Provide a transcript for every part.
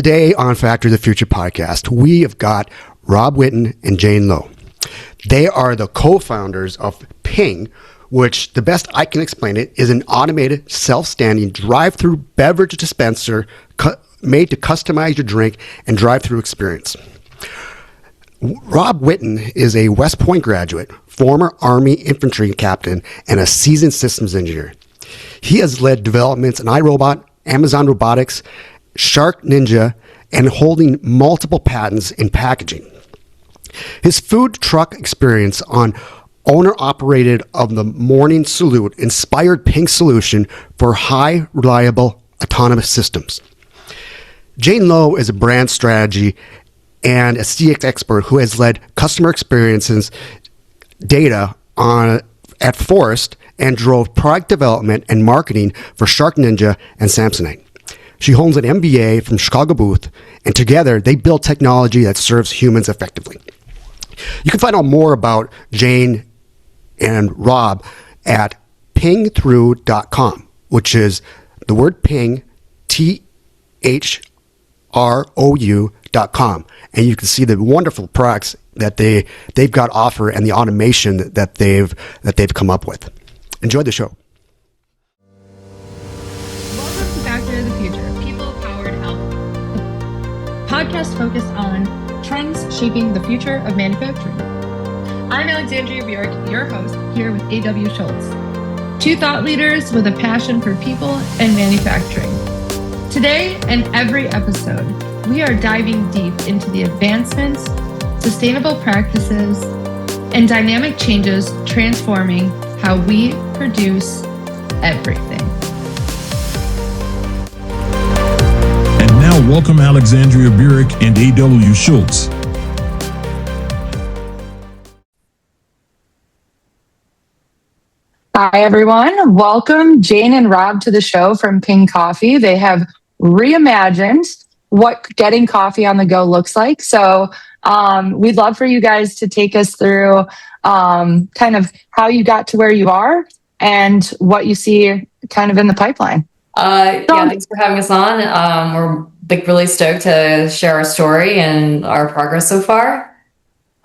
Today on Factory of the Future podcast, we have got Rob Whitten and Jane Lowe. They are the co-founders of Ping, which, the best I can explain it, is an automated, self-standing drive-through beverage dispenser made to customize your drink and drive-through experience. Rob Whitten is a West Point graduate, former Army infantry captain, and a seasoned systems engineer. He has led developments in iRobot, Amazon Robotics, Shark Ninja, and holding multiple patents in packaging. His food truck experience on owner-operated of the Morning Salute inspired Ping's solution for high, reliable, autonomous systems. Jane Lowe is a brand strategy and a CX expert who has led customer experiences data at Forrest and drove product development and marketing for Shark Ninja and Samsonite. She holds an MBA from Chicago Booth, and together they build technology that serves humans effectively. You can find out more about Jane and Rob at pingthrough.com, which is the word ping, THROU.com. And you can see the wonderful products that they've got offer and the automation that they've come up with. Enjoy the show. Welcome to Factory of the Future, people-powered health. Podcast focused on trends shaping the future of manufacturing. I'm Alexandria Burek, your host, here with A.W. Schultz, two thought leaders with a passion for people and manufacturing. Today and every episode, we are diving deep into the advancements, sustainable practices, and dynamic changes transforming how we produce everything. And now welcome Alexandria Burek and A.W. Schultz. Hi, everyone. Welcome Jane and Rob to the show from Ping Coffee. They have reimagined what getting coffee on the go looks like. So we'd love for you guys to take us through kind of how you got to where you are and what you see kind of in the pipeline. Thanks for having us on. We're really stoked to share our story and our progress so far.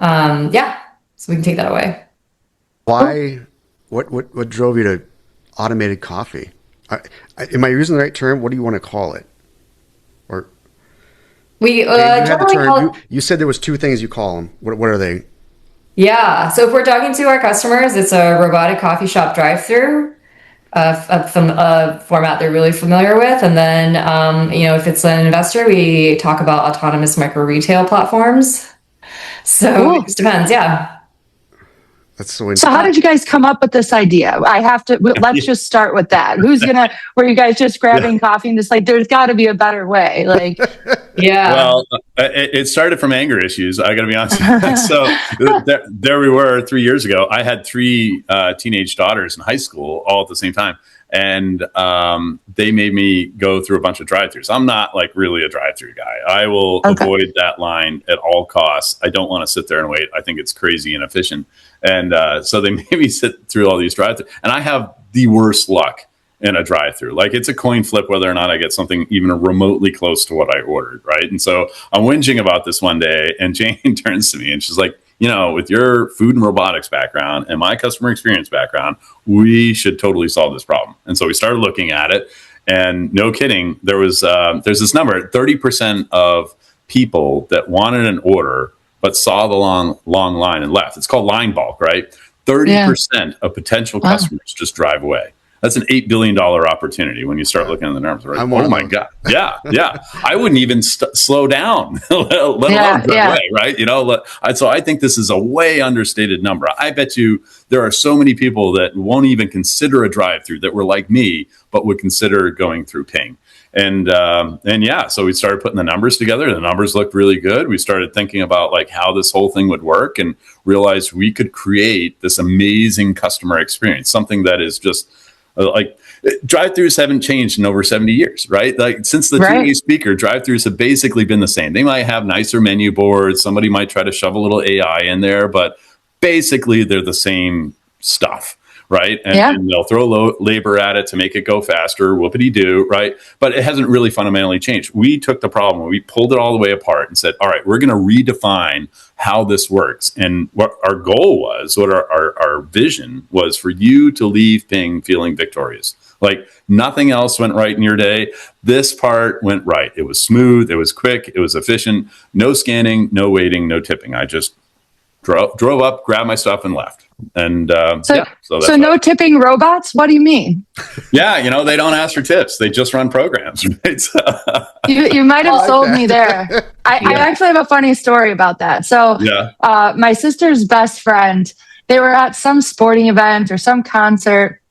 So we can take that away. Why? What drove you to automated coffee? Am I using the right term? What do you want to call it? Or we you said there was two things you call them. What are they? Yeah. So if we're talking to our customers, it's a robotic coffee shop drive-through, a format they're really familiar with. And then, if it's an investor, we talk about autonomous micro retail platforms. So It just depends. Yeah. That's so interesting. So how did you guys come up with this idea? Let's just start with that. Were you guys just grabbing coffee and just like, there's got to be a better way? Like, yeah. Well, it started from anger issues. I got to be honest. So there we were 3 years ago. I had three teenage daughters in high school all at the same time. And they made me go through a bunch of drive-thrus. I'm not like really a drive-thru guy. I will avoid that line at all costs. I don't want to sit there and wait. I think it's crazy inefficient. And so they made me sit through all these drive-thrus. And I have the worst luck in a drive-thru. Like, it's a coin flip whether or not I get something even remotely close to what I ordered, right? And so I'm whinging about this one day, and Jane turns to me and she's like, with your food and robotics background and my customer experience background, we should totally solve this problem. And so we started looking at it, and no kidding, there's this number, 30% of people that wanted an order but saw the long line and left. It's called line bulk, right? 30% of potential customers just drive away. That's an $8 billion opportunity when you start looking at the numbers. Right? Oh my God. Yeah. I wouldn't even slow down, let alone drive away, right? So I think this is a way understated number. I bet you there are so many people that won't even consider a drive-through that were like me, but would consider going through Ping. So we started putting the numbers together. The numbers looked really good. We started thinking about like how this whole thing would work, and realized we could create this amazing customer experience, something that is just like, drive-thrus haven't changed in over 70 years, right? Like, since the two-way speaker, drive-thrus have basically been the same. They might have nicer menu boards. Somebody might try to shove a little AI in there, but basically they're the same stuff. right? And they'll throw labor at it to make it go faster, whoopity-doo, right? But it hasn't really fundamentally changed. We took the problem, we pulled it all the way apart and said, all right, we're going to redefine how this works. And what our goal was, what our vision was, for you to leave Ping feeling victorious. Like nothing else went right in your day. This part went right. It was smooth. It was quick. It was efficient. No scanning, no waiting, no tipping. I just drove up, grabbed my stuff, and left. And so no tipping robots? What do you mean? Yeah, they don't ask for tips. They just run programs. Right? You might have sold me there. I actually have a funny story about that. So my sister's best friend, they were at some sporting event or some concert,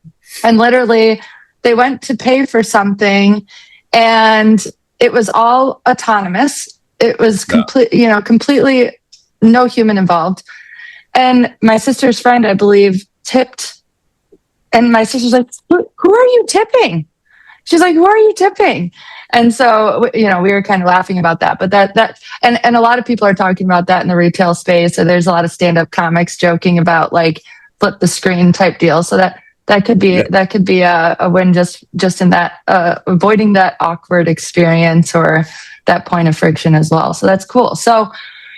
and literally they went to pay for something, and it was all autonomous. It was completely no human involved. And my sister's friend, I believe, tipped. And my sister's like, who are you tipping? She's like, who are you tipping? And so, we were kind of laughing about that. But and a lot of people are talking about that in the retail space. So there's a lot of stand-up comics joking about like flip the screen type deal. So that could be a win just in that avoiding that awkward experience or that point of friction as well. So that's cool. So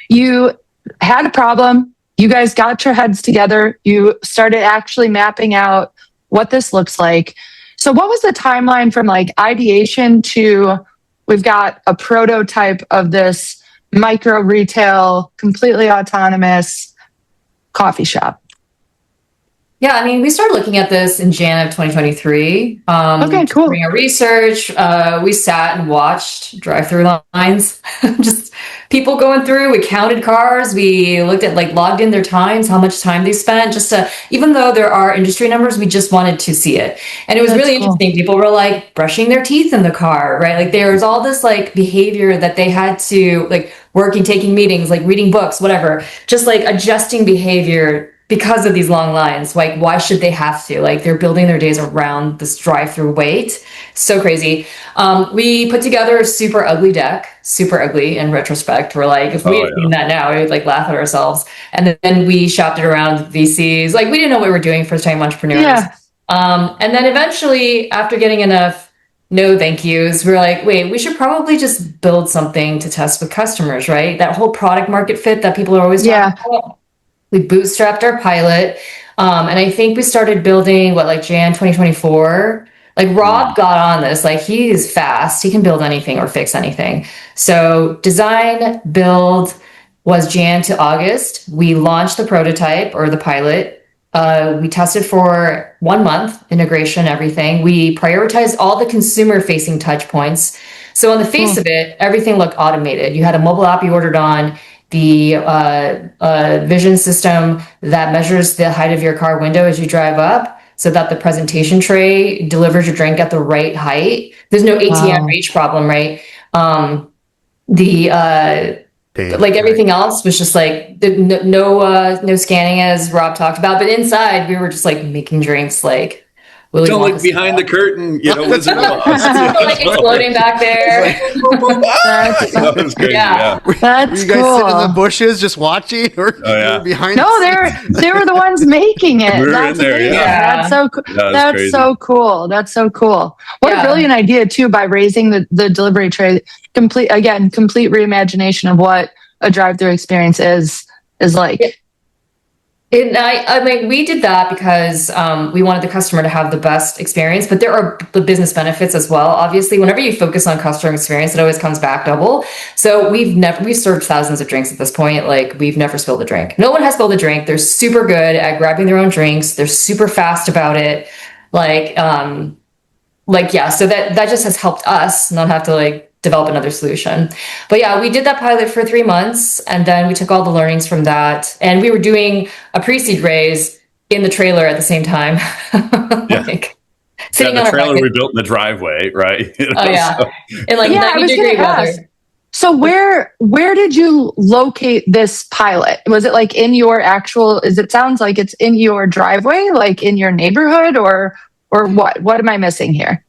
you had a problem. You guys got your heads together. You started actually mapping out what this looks like. So what was the timeline from like ideation to we've got a prototype of this micro retail, completely autonomous coffee shop? Yeah, I mean, we started looking at this in Jan of 2023. Okay, cool. Doing our research, we sat and watched drive-through lines, just people going through. We counted cars. We looked at logged in their times, how much time they spent. Even though there are industry numbers, we just wanted to see it, and it was really interesting. People were like brushing their teeth in the car, right? Like there was all this behavior that they had to working, taking meetings, reading books, whatever, just adjusting behavior. Because of these long lines, why should they have to? They're building their days around this drive-through wait. So crazy. We put together a super ugly deck, super ugly in retrospect. We're if we had seen that now, we would laugh at ourselves. And then we shopped it around VCs. We didn't know what we were doing, first-time entrepreneurs. Yeah. And then eventually, after getting enough no thank yous, we were wait, we should probably just build something to test with customers, right? That whole product market fit that people are always talking about. We bootstrapped our pilot. And I think we started building Jan 2024. Rob got on this, he's fast. He can build anything or fix anything. So design, build was Jan to August. We launched the prototype or the pilot. We tested for 1 month, integration, everything. We prioritized all the consumer facing touch points. So on the face of it, everything looked automated. You had a mobile app you ordered on, the vision system that measures the height of your car window as you drive up so that the presentation tray delivers your drink at the right height. There's no ATM reach problem, right? Everything else was just no scanning, as Rob talked about. But inside we were just making drinks don't look behind the curtain, Wizard of Oz. Exploding back there. That was crazy, yeah. That's Were you guys sitting in the bushes just watching, or behind? No, they were the ones making it. We were in there, That's so cool. That's so cool. That's so cool. What a brilliant idea too! By raising the delivery tray, complete reimagination of what a drive-through experience is like. I mean, we did that because we wanted the customer to have the best experience, but there are the business benefits as well. Obviously, whenever you focus on customer experience, it always comes back double. So we've served thousands of drinks at this point. We've never spilled a drink. No one has spilled a drink. They're super good at grabbing their own drinks. They're super fast about it. So that just has helped us not have to develop another solution. But yeah, we did that pilot for 3 months, and then we took all the learnings from that, and we were doing a pre-seed raise in the trailer at the same time. Sitting on the trailer we built in the driveway, right? In 90-degree weather. So where did you locate this pilot? Was it in your actual? It sounds like it's in your driveway, in your neighborhood, or what? What am I missing here?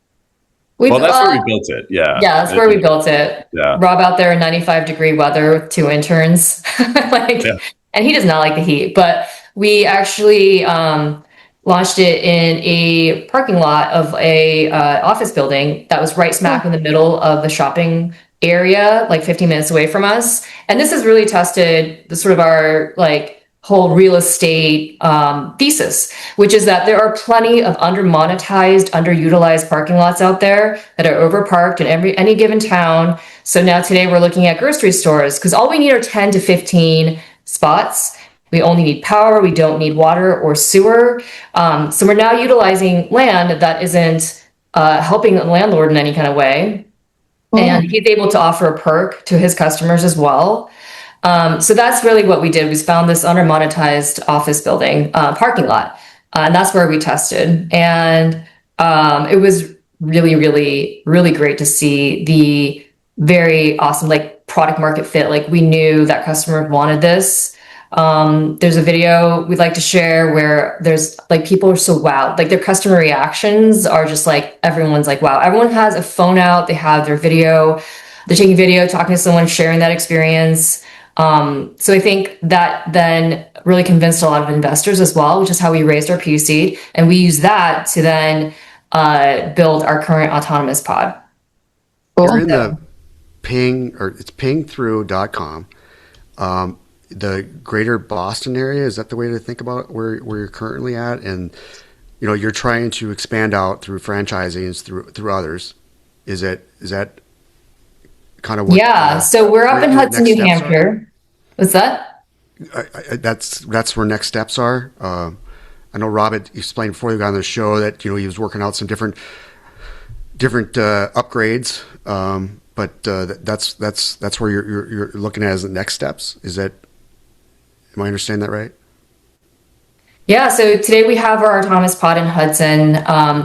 That's where we built it. Yeah. Yeah, that's where we built it. Yeah. Rob out there in 95-degree weather with 2 interns. And he does not like the heat. But we actually launched it in a parking lot of a office building that was right smack in the middle of the shopping area, like 15 minutes away from us. And this has really tested the sort of our like whole real estate thesis, which is that there are plenty of under-monetized, underutilized parking lots out there that are overparked in any given town. So now today we're looking at grocery stores because all we need are 10 to 15 spots. We only need power. We don't need water or sewer. So we're now utilizing land that isn't helping the landlord in any kind of way. And he's able to offer a perk to his customers as well. So that's really what we did. We found this under-monetized office building parking lot, and that's where we tested. And it was really, really, really great to see the very awesome like product market fit. Like we knew that customers wanted this. There's a video we'd like to share where there's like people are so wowed, like their customer reactions are just like everyone's like wow. Everyone has a phone out, they have their video, they're taking video, talking to someone, sharing that experience. So I think that then really convinced a lot of investors as well, which is how we raised our pre-seed, and we use that to then build our current autonomous pod. You're in the ping, or it's pingthrough.com. The greater Boston area, is that the way to think about where you're currently at? And, you know, you're trying to expand out through franchising through others. Is that kind of what? Yeah. So we're up in Hudson, New Hampshire. What's that? That's where next steps are. I know Rob had explained before you got on the show that, you know, he was working out some different upgrades. But that's where you're looking at as the next steps. Am I understanding that right? Yeah, so today we have our autonomous pod in Hudson.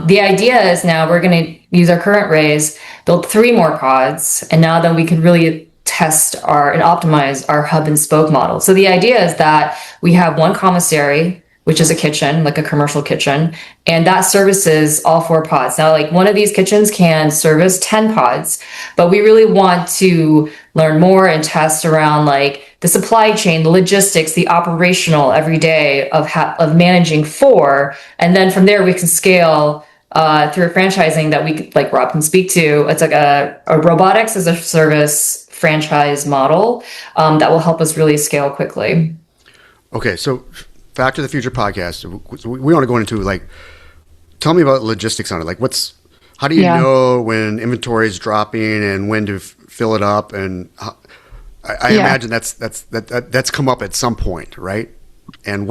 The idea is now we're going to use our current raise, build 3 more pods, and now then we can really test and optimize our hub and spoke model. So the idea is that we have one commissary, which is a kitchen, like a commercial kitchen, and that services all 4 pods. Now, like one of these kitchens can service 10 pods, but we really want to learn more and test around like the supply chain, the logistics, the operational every day of managing 4. And then from there we can scale through franchising that we like Rob can speak to. It's like a robotics as a service franchise model that will help us really scale quickly. Okay, so Back to the Future podcast. We want to go into like, tell me about logistics on it. Like how do you know when inventory is dropping and when to fill it up? And I imagine that's come up at some point, right? And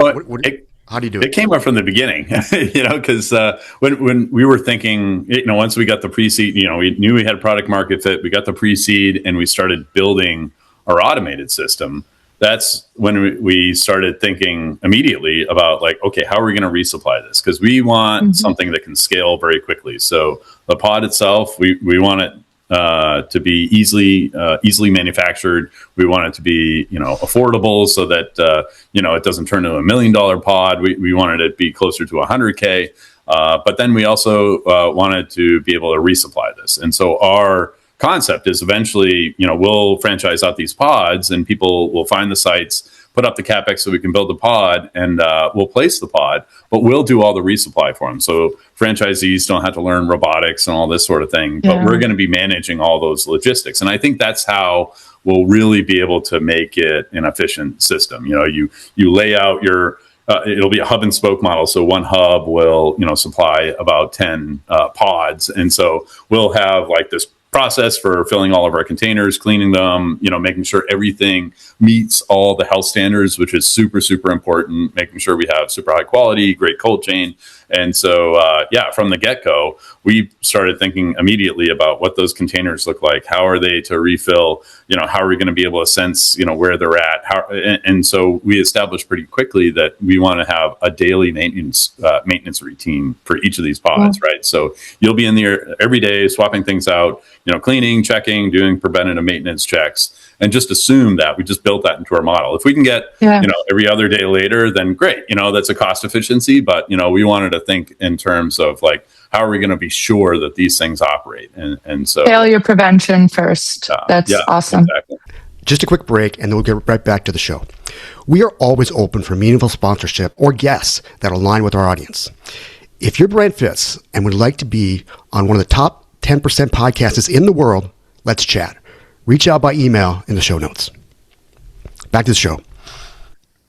how do you do it? It came up from the beginning, you know, because when we were thinking, you know, once we got the pre-seed, you know, we knew we had product market fit, we got the pre-seed and we started building our automated system. That's when we started thinking immediately about like, okay, how are we going to resupply this? Because we want something that can scale very quickly. So the pod itself, we want it to be easily manufactured. We want it to be, you know, affordable so that, you know, it doesn't turn into $1 million pod. We wanted it to be closer to 100K. But then we also wanted to be able to resupply this. And so our concept is eventually, you know, we'll franchise out these pods and people will find the sites, put up the CapEx so we can build the pod, and we'll place the pod, but we'll do all the resupply for them. So franchisees don't have to learn robotics and all this sort of thing, but we're going to be managing all those logistics. And I think that's how we'll really be able to make it an efficient system. You know, you lay out your, it'll be a hub and spoke model. So one hub will, you know, supply about 10 pods. And so we'll have like this process for filling all of our containers, cleaning them, you know, making sure everything meets all the health standards, which is super, super important, making sure we have super high quality, great cold chain. And so, from the get-go, we started thinking immediately about what those containers look like. How are they to refill? You know, how are we going to be able to sense, you know, where they're at? And so we established pretty quickly that we want to have a daily maintenance routine for each of these pods, right? So you'll be in there every day swapping things out, you know, cleaning, checking, doing preventative maintenance checks, and just assume that we just built that into our model. If we can get, you know, every other day later, then great. You know, that's a cost efficiency, but, you know, we wanted to think in terms of like, how are we going to be sure that these things operate? And so failure prevention first. That's awesome. Exactly. Just a quick break, and then we'll get right back to the show. We are always open for meaningful sponsorship or guests that align with our audience. If your brand fits and would like to be on one of the top 10% podcasts in the world, let's chat. Reach out by email in the show notes. Back to the show.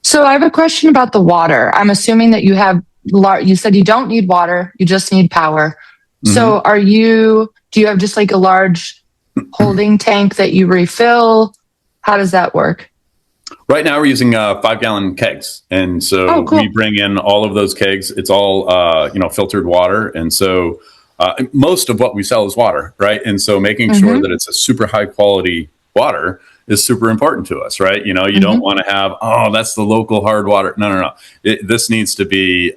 So I have a question about the water. I'm assuming that you have, you said you don't need water, you just need power. So do you have just like a large holding tank that you refill? How does that work? Right now we're using 5-gallon kegs. And so we bring in all of those kegs. It's all, filtered water. And so most of what we sell is water, right? And so making sure that it's a super high quality water is super important to us, right? You don't want to have, that's the local hard water. No. This needs to be,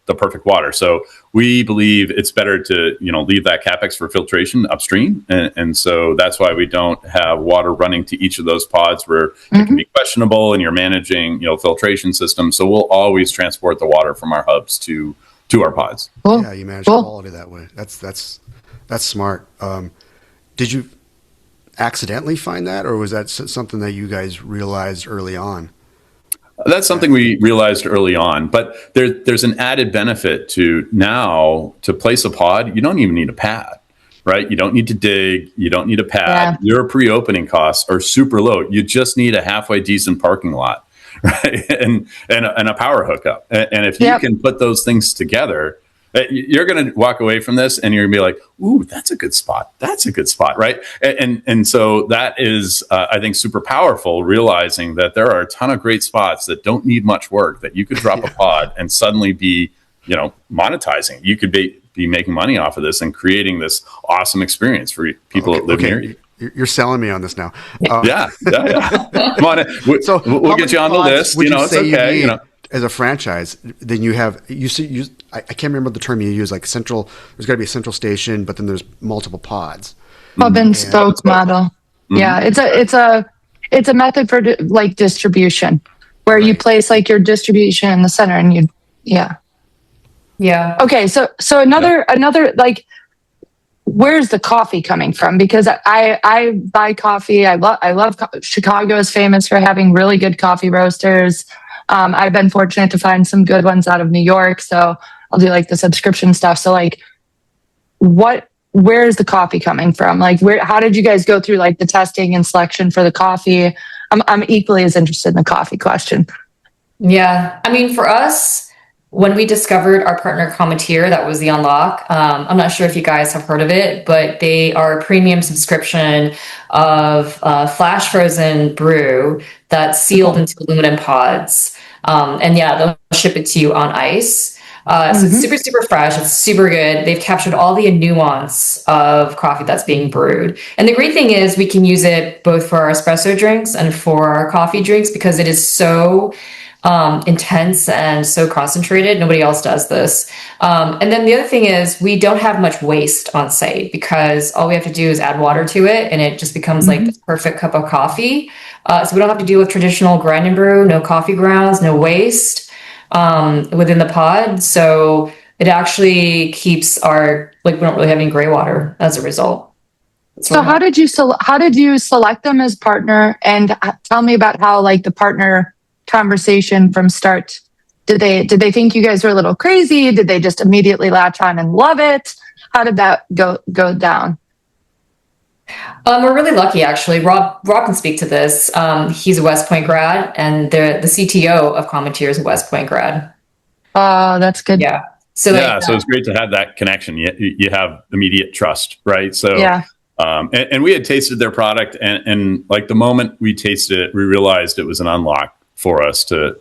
the perfect water. So we believe it's better to, leave that CapEx for filtration upstream. And so that's why we don't have water running to each of those pods where it can be questionable and you're managing, filtration systems. So we'll always transport the water from our hubs to our pods. Cool. Yeah, you manage quality that way. That's smart. Did you accidentally find that, or was that something that you guys realized early on? That's something we realized early on, but there's an added benefit to now to place a pod. You don't even need a pad, right? You don't need to dig. You don't need a pad. Your pre-opening costs are super low. You just need a halfway decent parking lot, right? And a power hookup. And if you can put those things together, you're going to walk away from this and you're going to be like, ooh, that's a good spot. That's a good spot, right? And so that is, I think, super powerful, realizing that there are a ton of great spots that don't need much work, that you could drop a pod and suddenly be, monetizing. You could be making money off of this and creating this awesome experience for people that live near you. You're selling me on this now. Yeah. Come on. So we'll get you on the list. It's okay. As a franchise, then you have I can't remember the term you use, like central. There's got to be a central station, but then there's multiple pods. Hub and spoke model. Yeah, it's a method for like distribution, where you place like your distribution in the center, and yeah. Okay, so another like, where's the coffee coming from? Because I buy coffee. I love Chicago is famous for having really good coffee roasters. I've been fortunate to find some good ones out of New York, so I'll do like the subscription stuff. So like, where is the coffee coming from? Like, how did you guys go through like the testing and selection for the coffee? I'm equally as interested in the coffee question. Yeah. I mean, for us, when we discovered our partner Cometeer, that was the unlock. I'm not sure if you guys have heard of it, but they are a premium subscription of flash frozen brew that's sealed into aluminum pods. They'll ship it to you on ice. So it's super, super fresh. It's super good. They've captured all the nuance of coffee that's being brewed. And the great thing is we can use it both for our espresso drinks and for our coffee drinks because it is so intense and so concentrated. Nobody else does this. And then the other thing is we don't have much waste on site because all we have to do is add water to it and it just becomes like the perfect cup of coffee. So we don't have to deal with traditional grind and brew, no coffee grounds, no waste within the pod. So it actually keeps we don't really have any gray water as a result. So how did you select them as partner? And tell me about how like the partner conversation from start. Did they think you guys were a little crazy? Did they just immediately latch on and love it? How did that go down? We're really lucky, actually. Rob can speak to this. He's a West Point grad, and the CTO of Cometeer is a West Point grad. Oh, that's good. Yeah. So it's great to have that connection. You have immediate trust, right? So yeah. And we had tasted their product, and like the moment we tasted it, we realized it was an unlock for us to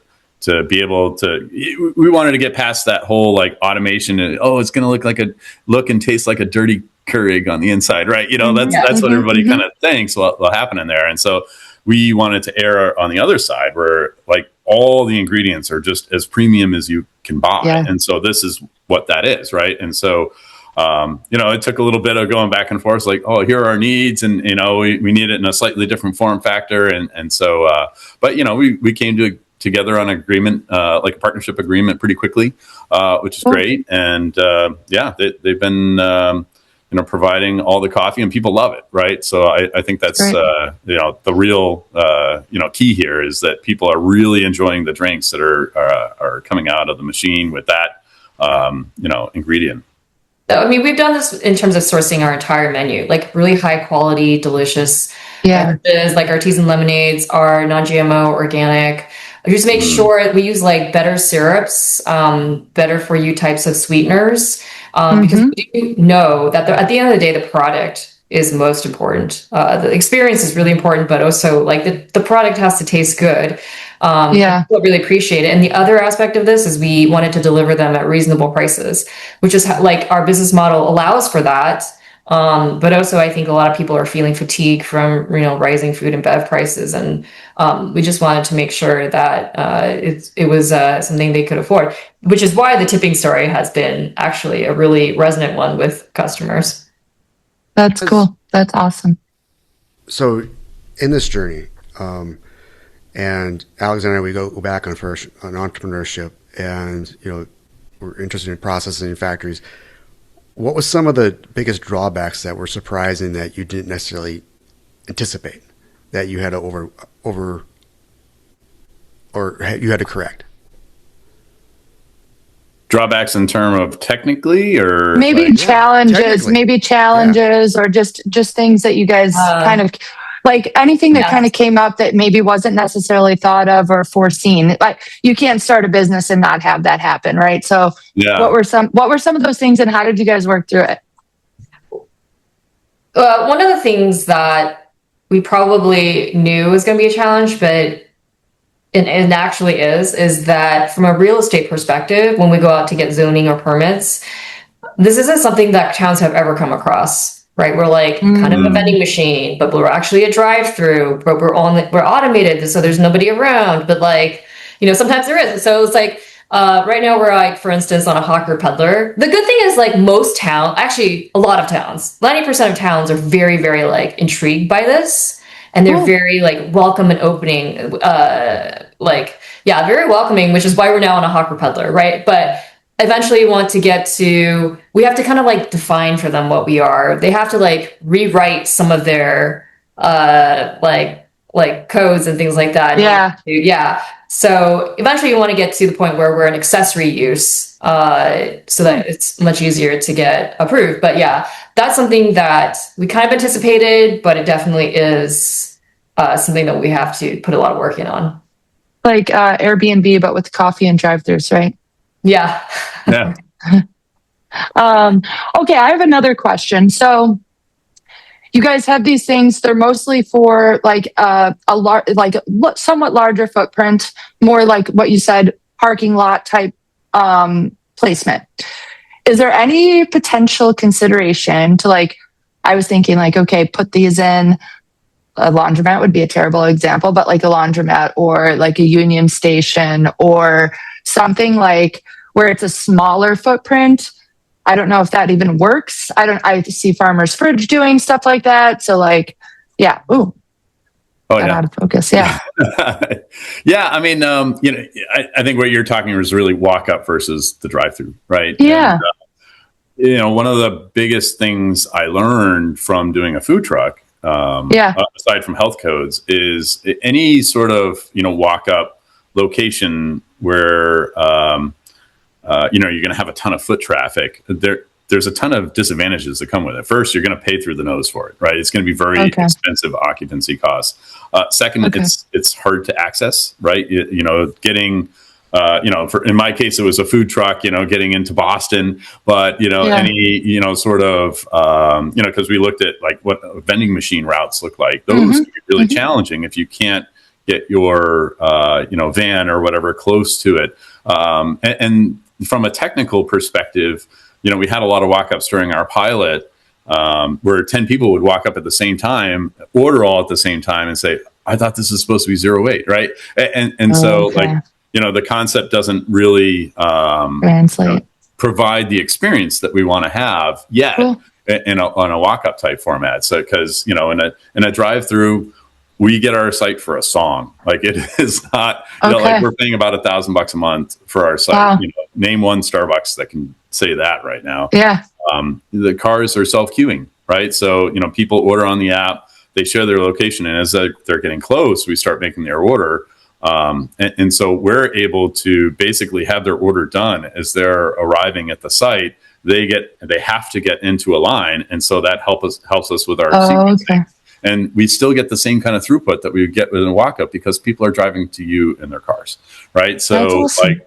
be able to. We wanted to get past that whole like automation. And, it's going to look and taste like a dirty Keurig on the inside, right? That's what everybody kind of thinks will happen in there. And so we wanted to err on the other side where like all the ingredients are just as premium as you can buy. Yeah. And so this is what that is, right? And so, it took a little bit of going back and forth, like, here are our needs. And, we need it in a slightly different form factor. And so, but, we came together on an agreement, like a partnership agreement pretty quickly, which is great. And they've been providing all the coffee, and people love it, right? So I think that's the real key here is that people are really enjoying the drinks that are coming out of the machine with that ingredient. I mean, we've done this in terms of sourcing our entire menu, like really high quality, delicious beverages, like our teas and lemonades are non-GMO, organic. We just make sure we use like better syrups, better for you types of sweeteners, because we do know that at the end of the day, the product is most important. The experience is really important, but also like the product has to taste good. People really appreciate it. And the other aspect of this is we wanted to deliver them at reasonable prices, which is like our business model allows for that. But also I think a lot of people are feeling fatigue from, rising food and bev prices. And we just wanted to make sure that it was something they could afford, which is why the tipping story has been actually a really resonant one with customers. That's cool. That's awesome. So in this journey, and Alexandria, we go back on entrepreneurship, and we're interested in processing factories. What was some of the biggest drawbacks that were surprising that you didn't necessarily anticipate that you had to or you had to correct? Drawbacks in terms of technically, or maybe challenges, or just things that you guys kind of like anything that kind of came up that maybe wasn't necessarily thought of or foreseen. Like you can't start a business and not have that happen, right? So what were some of those things, and how did you guys work through it? One of the things that we probably knew was going to be a challenge, but it actually is that from a real estate perspective, when we go out to get zoning or permits, this isn't something that towns have ever come across, right? We're like kind of a vending machine, but we're actually a drive-through, but we're automated, so there's nobody around, but sometimes there is. So it's like, right now we're like, for instance, on a hawker peddler. The good thing is like most towns, actually a lot of towns, 90% of towns are very, very like intrigued by this. And they're very like welcome and opening, very welcoming, which is why we're now on a hawker peddler, right? But eventually we have to kind of like define for them what we are. They have to like rewrite some of their like codes and things like that. Yeah. So eventually you want to get to the point where we're an accessory use, so that it's much easier to get approved. But yeah, that's something that we kind of anticipated, but it definitely is something that we have to put a lot of work in on. Like Airbnb, but with coffee and drive-thrus, right? Yeah. Yeah. Okay, I have another question. So you guys have these things, they're mostly for like somewhat larger footprint, more like what you said, parking lot type placement. Is there any potential consideration to like, I was thinking like, okay, put these in a laundromat would be a terrible example, but like a laundromat or like a Union Station or something like where it's a smaller footprint. I don't know if that even works. I see Farmer's Fridge doing stuff like that. So like, yeah. Ooh. Oh, yeah. Out of focus. Yeah. Yeah. I mean, I think what you're talking is really walk up versus the drive-through, right? Yeah. And, one of the biggest things I learned from doing a food truck, aside from health codes, is any sort of, walk up location where, you're going to have a ton of foot traffic. There's a ton of disadvantages that come with it. First, you're going to pay through the nose for it, right? It's going to be very expensive occupancy costs. Second, it's hard to access, right? Getting, in my case, it was a food truck, getting into Boston, but, any, sort of, because we looked at like what vending machine routes look like. Those can be really challenging if you can't get your, van or whatever close to it. And from a technical perspective, we had a lot of walk-ups during our pilot where 10 people would walk up at the same time, order all at the same time and say, I thought this was supposed to be 0 wait, right? And so the concept doesn't really translate, provide the experience that we want to have yet on a walk-up type format. So, because, in a drive-through, we get our site for a song. Like it is not, like we're paying about $1,000 a month for our site. Wow. Name one Starbucks that can say that right now. Yeah. The cars are self-queuing, right? So, people order on the app, they share their location, and as they're getting close, we start making their order. And so we're able to basically have their order done as they're arriving at the site. They have to get into a line, and so that helps us with our sequencing. And we still get the same kind of throughput that we would get with a walk-up because people are driving to you in their cars, right? So, awesome.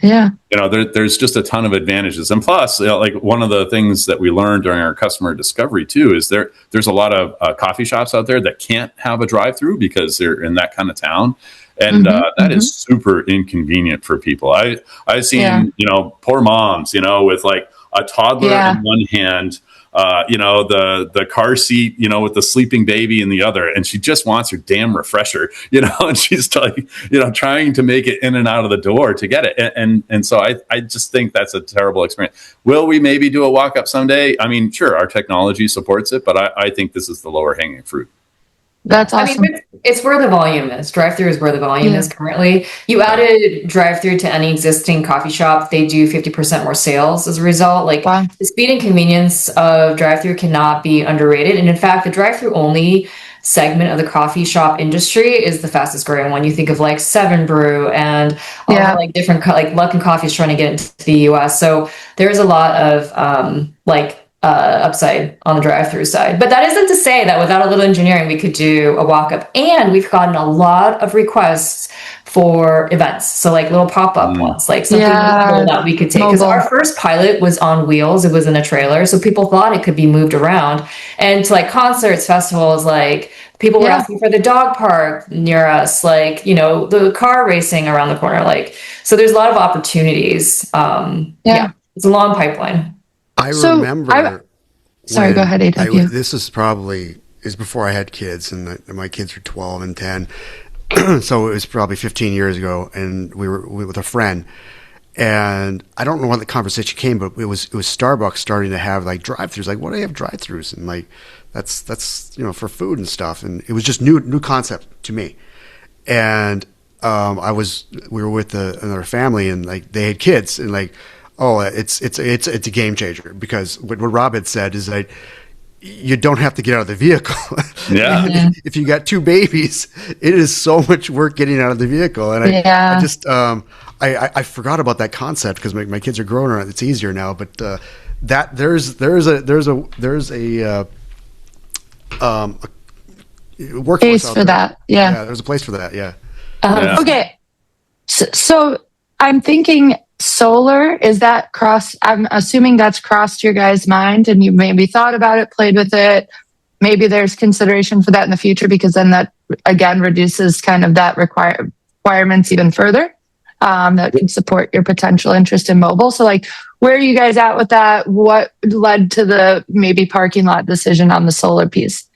There's just a ton of advantages. And plus, like one of the things that we learned during our customer discovery too is there's a lot of coffee shops out there that can't have a drive-through because they're in that kind of town. And that is super inconvenient for people. I've seen, poor moms, with like a toddler in one hand, the car seat, with the sleeping baby in the other, and she just wants her damn refresher, and she's like, trying to make it in and out of the door to get it. And so I just think that's a terrible experience. Will we maybe do a walk up someday? I mean, sure, our technology supports it, but I think this is the lower hanging fruit. That's awesome. I mean, it's where the volume is. Drive-through is where the volume is currently. You added drive-through to any existing coffee shop, they do 50% more sales as a result. Like the speed and convenience of drive-through cannot be underrated. And in fact, the drive-through only segment of the coffee shop industry is the fastest growing one. You think of like Seven Brew and all the like different like Luckin Coffee's trying to get into the US. So there's a lot of upside on the drive-through side. But that isn't to say that without a little engineering, we could do a walk-up. And we've gotten a lot of requests for events. So like little pop-up ones, like something that we could take. Because our first pilot was on wheels. It was in a trailer. So people thought it could be moved around. And to like concerts, festivals, like people were asking for the dog park near us, like, the car racing around the corner. Like, so there's a lot of opportunities. It's a long pipeline. I remember. Sorry, go ahead, AW. This is before I had kids, and my kids were 12 and 10. So it was probably 15 years ago, and we were with a friend, and I don't know when the conversation came, but it was Starbucks starting to have like drive-throughs. Like, what do they have drive-throughs? And like, that's for food and stuff, and it was just new concept to me. And we were with another family, and like they had kids, and like. Oh, it's a game changer, because what Rob had said is that you don't have to get out of the vehicle. If you got two babies, it is so much work getting out of the vehicle. And I just I forgot about that concept because my kids are grown around. It's easier now, but that there's a workforce place for that. Yeah, there's a place for that. Yeah. Okay, so I'm thinking. Solar, I'm assuming that's crossed your guys' mind and you maybe thought about it, played with it. Maybe there's consideration for that in the future, because then that again reduces kind of that requirements even further, that can support your potential interest in mobile. So like, where are you guys at with that? What led to the maybe parking lot decision on the solar piece?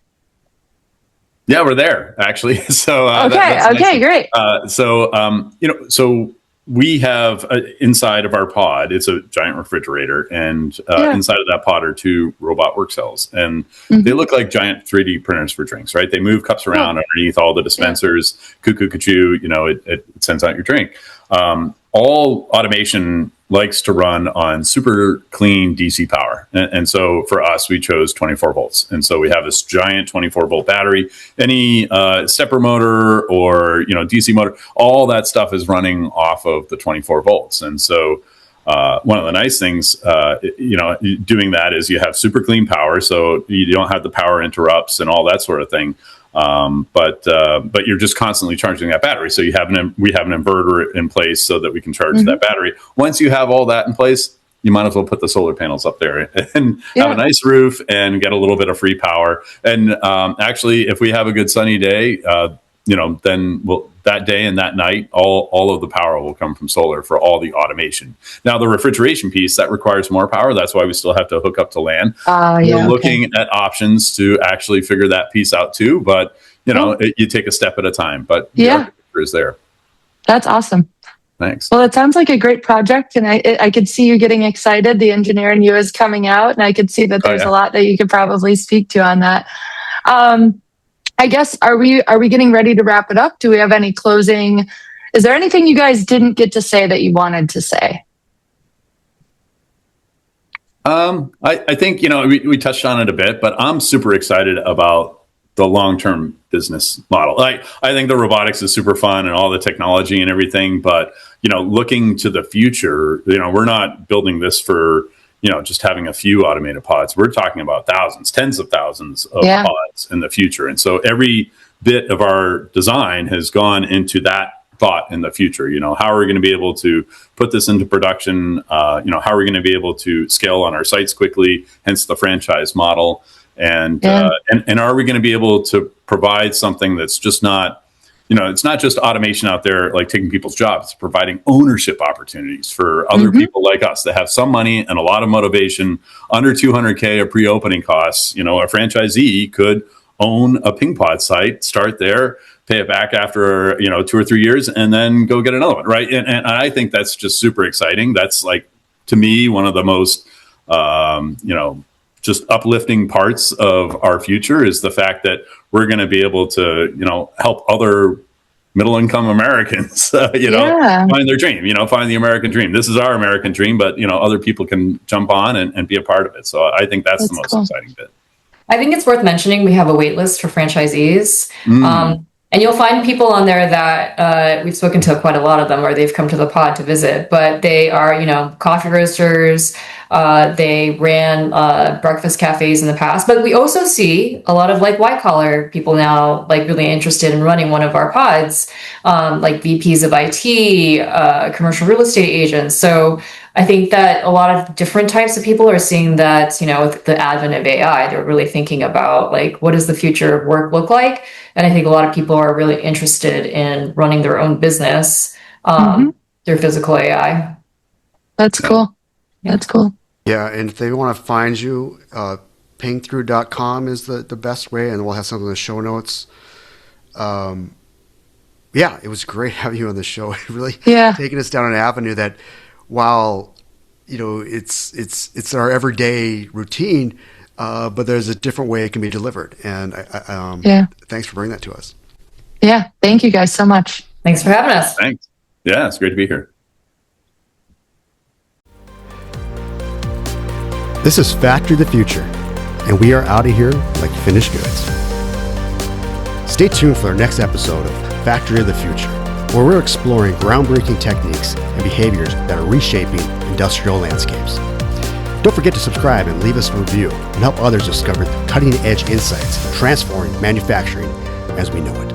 Yeah, we're there actually. So, great. So we have inside of our pod, it's a giant refrigerator, and inside of that pod are two robot work cells, and they look like giant 3D printers for drinks, right? They move cups around underneath all the dispensers, cuckoo, it sends out your drink. All automation likes to run on super clean DC power. And so for us, we chose 24 volts. And so we have this giant 24 volt battery. Any stepper motor or DC motor, all that stuff is running off of the 24 volts. And so one of the nice things, doing that is you have super clean power. So you don't have the power interrupts and all that sort of thing. But you're just constantly charging that battery. So we have an inverter in place so that we can charge that battery. Once you have all that in place, you might as well put the solar panels up there and have a nice roof and get a little bit of free power. And actually, if we have a good sunny day, then that day and that night, all of the power will come from solar for all the automation. Now, the refrigeration piece, that requires more power. That's why we still have to hook up to LAN. We're looking at options to actually figure that piece out too. But, you take a step at a time. But the architecture is there. That's awesome. Thanks. Well, it sounds like a great project, and I could see you getting excited. The engineer in you is coming out, and I could see that there's a lot that you could probably speak to on that. I guess, are we getting ready to wrap it up? Do we have any closing? Is there anything you guys didn't get to say that you wanted to say? I think, we touched on it a bit, but I'm super excited about the long-term business model. I think the robotics is super fun and all the technology and everything, but, looking to the future, we're not building this for, just having a few automated pods. We're talking about thousands, tens of thousands of pods in the future. And so every bit of our design has gone into that thought in the future. How are we going to be able to put this into production? How are we going to be able to scale on our sites quickly, hence the franchise model? And are we going to be able to provide something that's just not, it's not just automation out there, like taking people's jobs, it's providing ownership opportunities for other people like us that have some money and a lot of motivation under $200K of pre-opening costs. A franchisee could own a ping pod site, start there, pay it back after 2 or 3 years, and then go get another one, right? And I think that's just super exciting. That's like, to me, one of the most just uplifting parts of our future is the fact that we're going to be able to help other middle income Americans find their dream, find the American dream. This is our American dream, but other people can jump on and be a part of it. So I think that's the most cool. exciting bit. I think it's worth mentioning we have a wait list for franchisees. And you'll find people on there that we've spoken to quite a lot of them, or they've come to the pod to visit, but they are, coffee roasters. They ran breakfast cafes in the past, but we also see a lot of like white collar people now, like really interested in running one of our pods, like VPs of IT, commercial real estate agents. So I think that a lot of different types of people are seeing that, with the advent of AI, they're really thinking about like, what does the future of work look like? And I think a lot of people are really interested in running their own business through physical AI. That's cool. That's cool. Yeah, and if they want to find you, pingthrough.com is the best way, and we'll have something in the show notes. It was great having you on the show. Really taking us down an avenue that, while it's our everyday routine, but there's a different way it can be delivered. And thanks for bringing that to us. Yeah, thank you guys so much. Thanks for having us. Thanks. Yeah, it's great to be here. This is Factory of the Future, and we are out of here like finished goods. Stay tuned for our next episode of Factory of the Future, where we're exploring groundbreaking techniques and behaviors that are reshaping industrial landscapes. Don't forget to subscribe and leave us a review and help others discover the cutting-edge insights transforming manufacturing as we know it.